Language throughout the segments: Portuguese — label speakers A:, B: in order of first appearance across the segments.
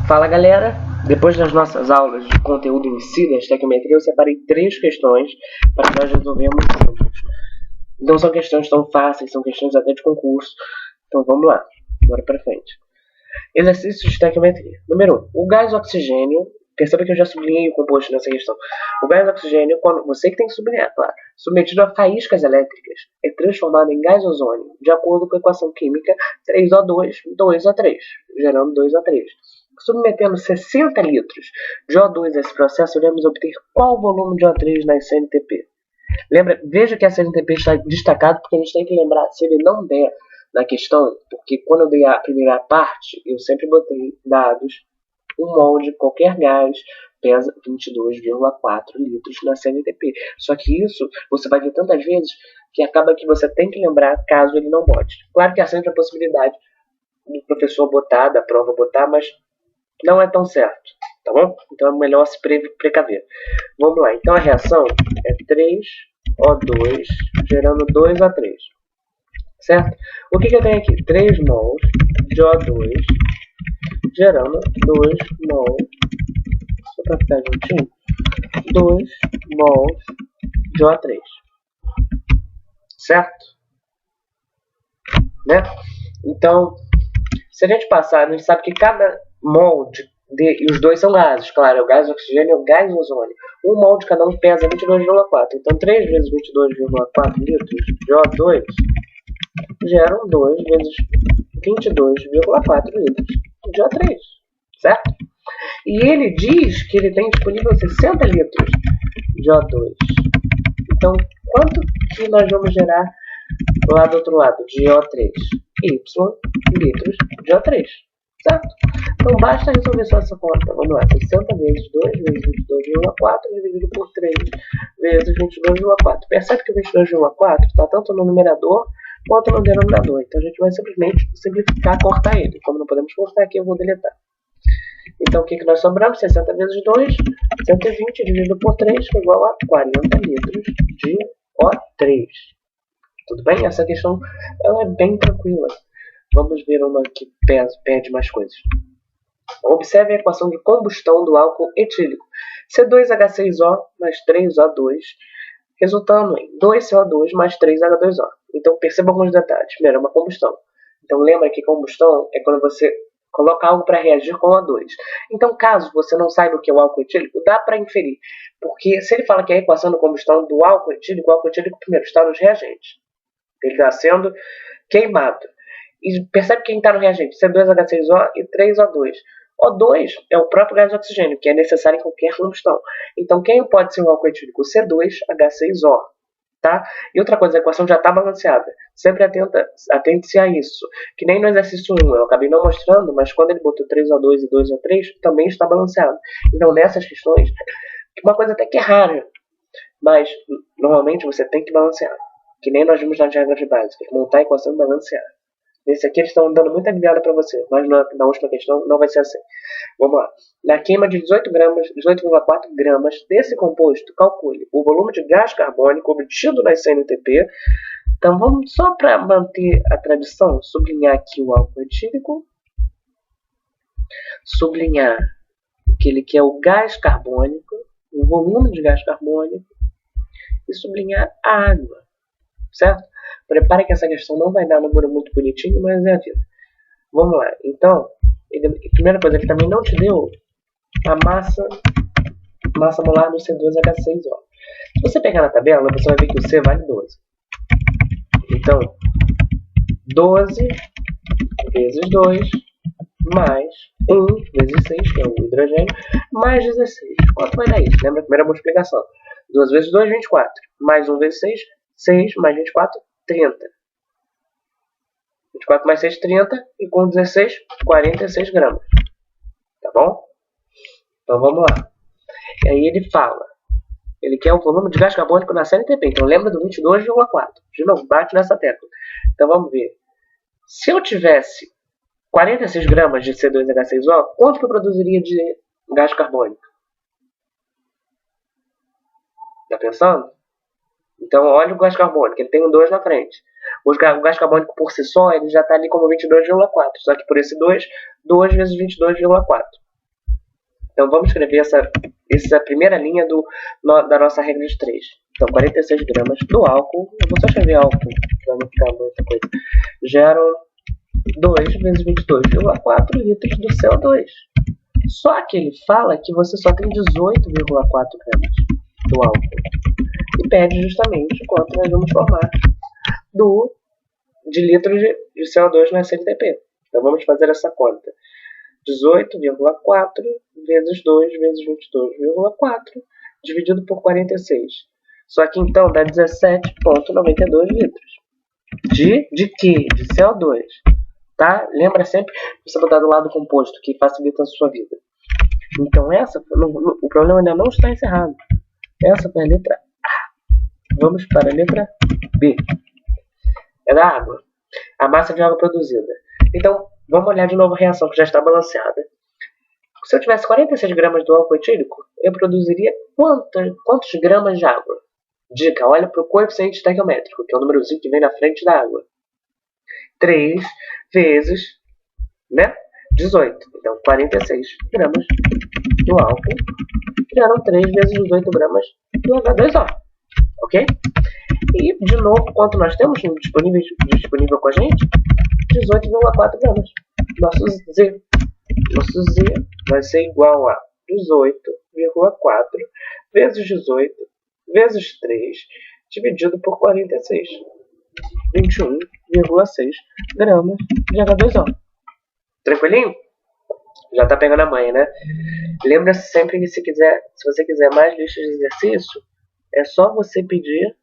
A: Fala galera, depois das nossas aulas de conteúdo em si da estequiometria, eu separei 3 questões para nós resolvermos juntos. Não são questões tão fáceis, são questões até de concurso. Então vamos lá, bora para frente. Exercício de estequiometria. Número 1. O gás oxigênio, perceba que eu já sublinhei o composto nessa questão. O gás oxigênio, quando você que tem que sublinhar, claro, submetido a faíscas elétricas, é transformado em gás ozônio, de acordo com a equação química 3O2, 2O3, gerando 2O3. Submetendo 60 litros de O2 a esse processo, iremos obter qual volume de O3 na SNTP? Veja que a SNTP está destacado porque a gente tem que lembrar, se ele não der na questão, porque quando eu dei a primeira parte, eu sempre botei dados, um mol de qualquer gás pesa 22,4 litros na CNTP. Só que isso você vai ver tantas vezes que acaba que você tem que lembrar caso ele não bote. Claro que há sempre a possibilidade do professor botar, da prova botar, mas não é tão certo, tá bom? Então é melhor se precaver. Vamos lá, então a reação é 3O2 gerando 2O3, certo? O que eu tenho aqui? 3 mols de O2 gerando 2 mols, só para ficar juntinho, 2 mols de O3, certo? Né? Então, se a gente passar, a gente sabe que cada mol e os dois são gases, claro, é o gás oxigênio e o gás ozônio. Um mol de cada um pesa 22,4. Então 3 vezes 22,4 litros de O2 geram 2 vezes 22,4 litros de O3, certo? E ele diz que ele tem disponível 60 litros de O2. Então, quanto que nós vamos gerar lá do outro lado de O3? Y litros de O3, certo? Então basta resolver só essa conta. Vamos lá, 60 vezes 2 vezes 22,4 dividido por 3 vezes 22,4. Percebe que o 22,4 está tanto no numerador quanto no denominador. Então a gente vai simplesmente simplificar, cortar ele. Como não podemos cortar aqui, eu vou deletar. Então o que nós sobramos? 60 vezes 2, 120 dividido por 3, que é igual a 40 litros de O3. Tudo bem? Essa questão ela é bem tranquila. Vamos ver uma que pede mais coisas. Observe a equação de combustão do álcool etílico. C2H6O mais 3O2, resultando em 2CO2 mais 3H2O. Então perceba alguns detalhes. Primeiro, é uma combustão. Então lembra que combustão é quando você coloca algo para reagir com O2. Então caso você não saiba o que é o álcool etílico, dá para inferir. Porque se ele fala que é a equação de combustão do álcool etílico primeiro está nos reagentes. Ele está sendo queimado. E percebe quem está no reagente? C2H6O e 3O2. O2 é o próprio gás oxigênio, que é necessário em qualquer combustão. Então, quem pode ser o álcool etílico? C2H6O. Tá? E outra coisa, a equação já está balanceada. Sempre atente-se a isso. Que nem no exercício 1, eu acabei não mostrando, mas quando ele botou 3O2 e 2O3, também está balanceado. Então, nessas questões, uma coisa até que é rara, mas normalmente você tem que balancear. Que nem nós vimos nas regras básicas, montar a equação e balancear. Nesse aqui eles estão dando muita aliviada para você, mas na última questão não vai ser assim. Vamos lá. Na queima de 18,4 gramas desse composto, calcule o volume de gás carbônico obtido na CNTP. Então vamos só para manter a tradição, sublinhar aqui o álcool etílico, sublinhar que ele quer o gás carbônico, o volume de gás carbônico, e sublinhar a água, certo? Prepare que essa questão não vai dar um número muito bonitinho, mas é a vida. Vamos lá. Então, primeira coisa, ele também não te deu a massa molar do C2H6O. Se você pegar na tabela, você vai ver que o C vale 12. Então, 12 vezes 2 mais 1 vezes 6, que é o hidrogênio, mais 16. Quanto vai dar isso? Lembra a primeira multiplicação. 2 vezes 2, 24. Mais 1 vezes 6, 6 mais 24, 30. 24 mais 6, 30. E com 16, 46 gramas. Tá bom? Então vamos lá. E aí ele fala. Ele quer o volume de gás carbônico na CNTP. Então lembra do 22,4. De novo, bate nessa tecla. Então vamos ver. Se eu tivesse 46 gramas de C2H6O, quanto que eu produziria de gás carbônico? Tá pensando? Então, olha o gás carbônico, ele tem um 2 na frente. O gás carbônico por si só, ele já está ali como 22,4. Só que por esse 2, 2 vezes 22,4. Então vamos escrever essa primeira linha da nossa regra de 3. Então 46 gramas do álcool, eu vou só escrever álcool, para não ficar muita coisa, geram 2 vezes 22,4 litros do CO2. Só que ele fala que você só tem 18,4 gramas do álcool. E pede justamente quanto nós vamos formar de litros de CO2 na SNTP. Então vamos fazer essa conta. 18,4 vezes 2 vezes 22,4 dividido por 46. Só que então dá 17,92 litros. De quê? De CO2. Tá? Lembra sempre de você botar do lado composto, que facilita a sua vida. Então o problema ainda não está encerrado. Essa foi a letra A. Vamos para a letra B. É da água. A massa de água produzida. Então, vamos olhar de novo a reação que já está balanceada. Se eu tivesse 46 gramas do álcool etílico, eu produziria quantos gramas de água? Dica, olha para o coeficiente estequiométrico, que é o númerozinho que vem na frente da água. 3 vezes, 18. Então, 46 gramas do álcool geram 3 vezes 18 gramas do H2O. Ok? E, de novo, quanto nós temos disponível com a gente? 18,4 gramas. Nosso Z vai ser igual a 18,4 vezes 18 vezes 3 dividido por 46. 21,6 gramas de H2O. Tranquilinho? Já tá pegando a manha, né? Lembra-se sempre que se você quiser mais listas de exercício, é só você pedir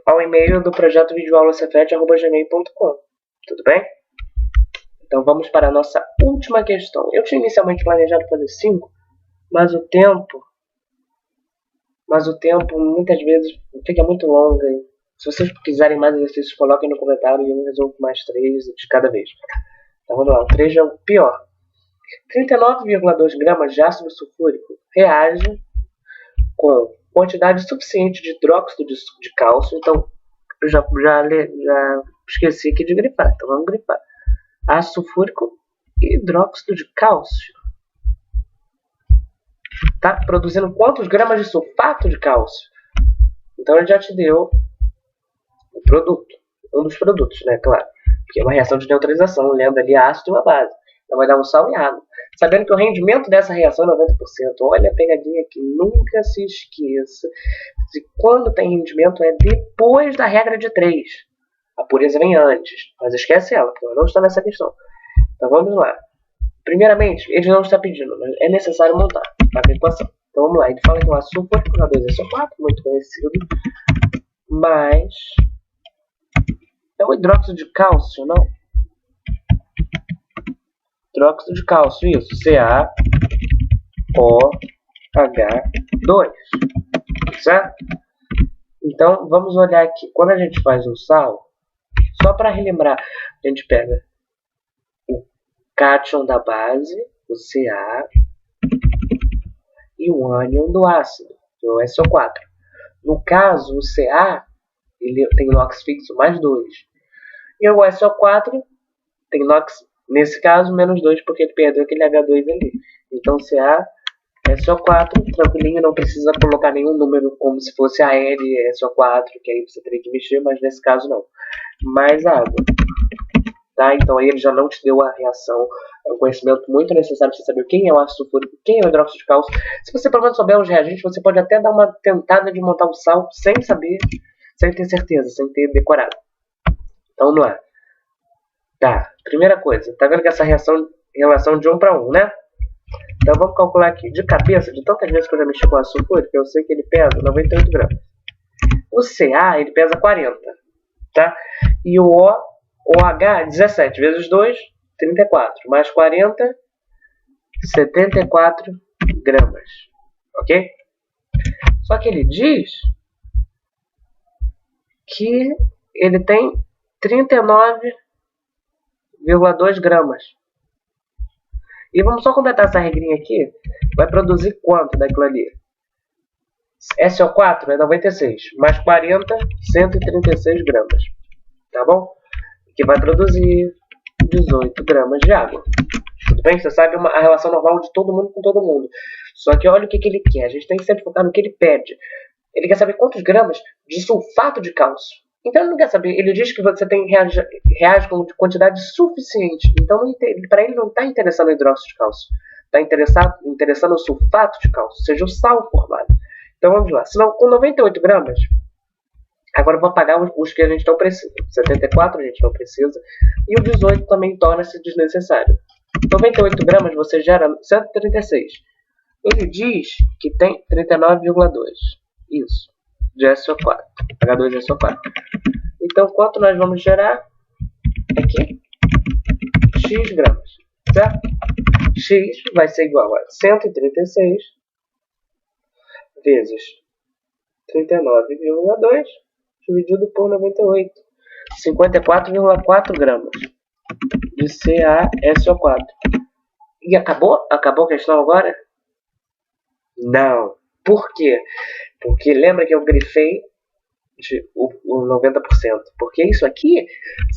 A: ao e-mail do projeto videoaulacefet@gmail.com. Tudo bem? Então vamos para a nossa última questão. Eu tinha inicialmente planejado fazer 5, mas o tempo muitas vezes fica muito longo. Se vocês quiserem mais exercícios, coloquem no comentário e eu resolvo mais 3 de cada vez. Então vamos lá, o 3 é o pior. 39,2 gramas de ácido sulfúrico reage com quantidade suficiente de hidróxido de cálcio. Então, eu já esqueci aqui de grifar, então vamos grifar. Ácido sulfúrico e hidróxido de cálcio. Tá produzindo quantos gramas de sulfato de cálcio? Então ele já te deu o produto, um dos produtos, né? Claro, porque é uma reação de neutralização, lembra ali ácido e uma base. Então vai dar um sal e água. Sabendo que o rendimento dessa reação é 90%. Olha a pegadinha aqui, nunca se esqueça de quando tem rendimento é depois da regra de 3. A pureza vem antes, mas esquece ela, porque ela não está nessa questão. Então vamos lá. Primeiramente, ele não está pedindo, mas é necessário montar a equação. Então vamos lá, ele fala que o açúcar H2SO4, muito conhecido, mas é o hidróxido de cálcio, não? Hidróxido de cálcio, isso, CaOH2, certo? Então vamos olhar aqui, quando a gente faz um sal, só para relembrar, a gente pega o cátion da base, o Ca, e o ânion do ácido, o SO4. No caso, o Ca ele tem NOx fixo mais 2. E o SO4 tem NOx, nesse caso, menos 2, porque ele perdeu aquele H2 ali. Então, Ca, SO4, tranquilinho, não precisa colocar nenhum número como se fosse AL, SO4, que aí você teria que mexer, mas nesse caso não. Mais água. Tá? Então aí ele já não te deu a reação. É um conhecimento muito necessário para você saber quem é o ácido sulfúrico, quem é o hidróxido de cálcio. Se você pelo menos souber os reagentes, você pode até dar uma tentada de montar o sal sem saber, sem ter certeza, sem ter decorado. Então vamos lá. Tá, primeira coisa, tá vendo que essa relação de 1 para 1, né? Então vamos calcular aqui, de cabeça, de tantas vezes que eu já mexi com o ácido sulfúrico, eu sei que ele pesa 98 gramas. O Ca, ele pesa 40, tá? E o OH, 17 vezes 2, 34, mais 40, 74 gramas, ok? Só que ele diz que ele tem 39,2 gramas. E vamos só completar essa regrinha aqui. Vai produzir quanto daquilo ali? SO4 é 96, mais 40, 136 gramas. Tá bom? Que vai produzir 18 gramas de água. Tudo bem? Você sabe a relação normal de todo mundo com todo mundo. Só que olha o que ele quer. A gente tem que sempre focar no que ele pede. Ele quer saber quantos gramas de sulfato de cálcio. Então ele não quer saber. Ele diz que você reage com quantidade suficiente. Então para ele não está interessado no hidróxido de cálcio. Está interessado no sulfato de cálcio, ou seja, o sal formado. Então vamos lá. Senão, com 98 gramas, agora eu vou apagar os que a gente não precisa. 74 a gente não precisa. E o 18 também torna-se desnecessário. 98 gramas você gera 136. Ele diz que tem 39,2. Isso. De SO4. H2SO4. Então, quanto nós vamos gerar? Aqui. X gramas. Certo? X vai ser igual a 136 vezes 39,2 dividido por 98. 54,4 gramas de CaSO4. E acabou? Acabou a questão agora? Não. Por quê? Porque lembra que eu grifei o 90%. Porque isso aqui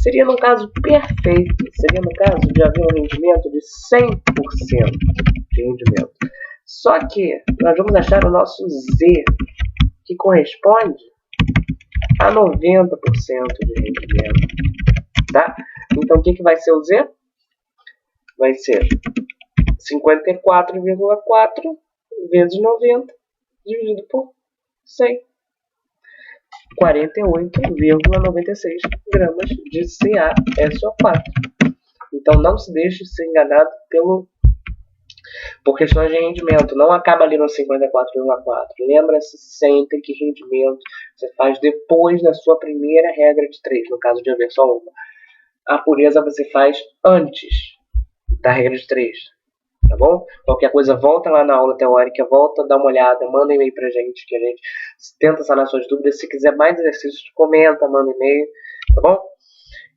A: seria no caso perfeito. Seria no caso de haver um rendimento de 100% de rendimento. Só que nós vamos achar o nosso Z, que corresponde a 90% de rendimento. Tá? Então o que vai ser o Z? Vai ser 54,4 vezes 90 dividido por 100. 48,96 gramas de CaSO4. Então não se deixe ser enganado por questões de rendimento. Não acaba ali no 54,4. Lembra-se sempre que rendimento você faz depois da sua primeira regra de 3, no caso de haver só uma. A pureza você faz antes da regra de 3. Tá bom? Qualquer coisa, volta lá na aula teórica, volta, dá uma olhada, manda e-mail pra gente, que a gente tenta sanar suas dúvidas. Se quiser mais exercícios, comenta, manda e-mail, tá bom?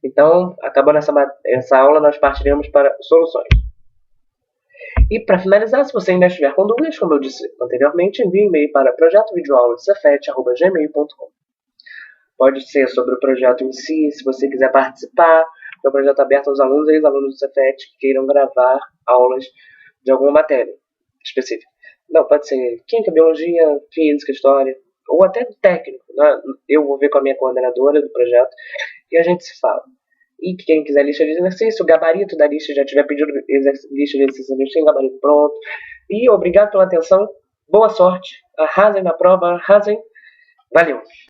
A: Então, acabando essa aula, nós partiremos para soluções. E para finalizar, se você ainda estiver com dúvidas, como eu disse anteriormente, envie e-mail para projetovideoaulacefet@gmail.com. Pode ser sobre o projeto em si, se você quiser participar. É um projeto aberto aos alunos e ex-alunos do Cefet que queiram gravar aulas de alguma matéria específica. Não, pode ser química, biologia, física, história, ou até técnico. Né? Eu vou ver com a minha coordenadora do projeto e a gente se fala. E quem quiser lista de exercício, o gabarito da lista, já tiver pedido lista de exercício, a gente tem gabarito pronto. E obrigado pela atenção, boa sorte, arrasem na prova, arrasem, valeu!